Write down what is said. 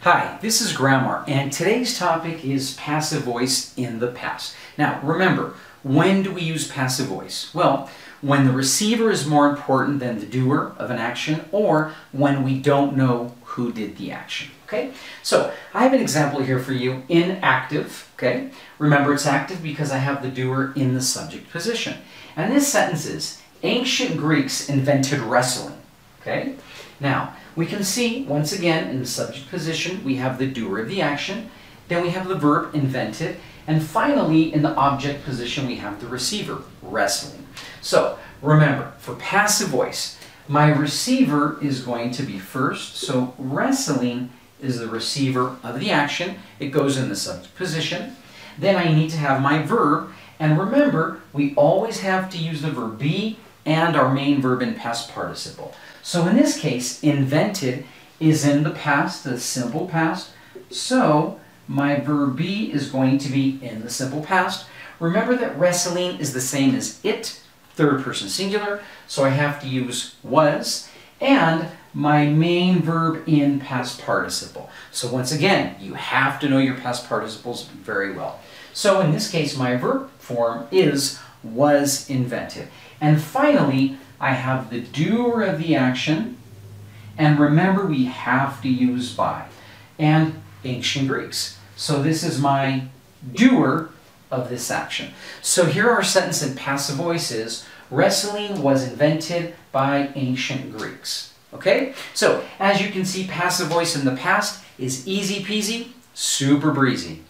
Hi, this is Grammar, and today's topic is passive voice in the past. Now, remember, when do we use passive voice? Well, when the receiver is more important than the doer of an action, or when we don't know who did the action. Okay? So, I have an example here for you in active. Okay? Remember, it's active because I have the doer in the subject position. And this sentence is, ancient Greeks invented wrestling. Okay? Now, we can see, once again, in the subject position, we have the doer of the action, then we have the verb invented, and finally, in the object position, we have the receiver, wrestling. So, remember, for passive voice, my receiver is going to be first, so wrestling is the receiver of the action. It goes in the subject position. Then I need to have my verb, and remember, we always have to use the verb be and our main verb in past participle. So in this case, invented is in the past, the simple past. So my verb be is going to be in the simple past. Remember that wrestling is the same as it, third person singular, so I have to use was, and my main verb in past participle. So once again, you have to know your past participles very well. So in this case, my verb form is was invented. And finally, I have the doer of the action, and remember we have to use by, and ancient Greeks. So this is my doer of this action. So here our sentence in passive voice is, wrestling was invented by ancient Greeks. Okay? So as you can see, passive voice in the past is easy peasy, super breezy.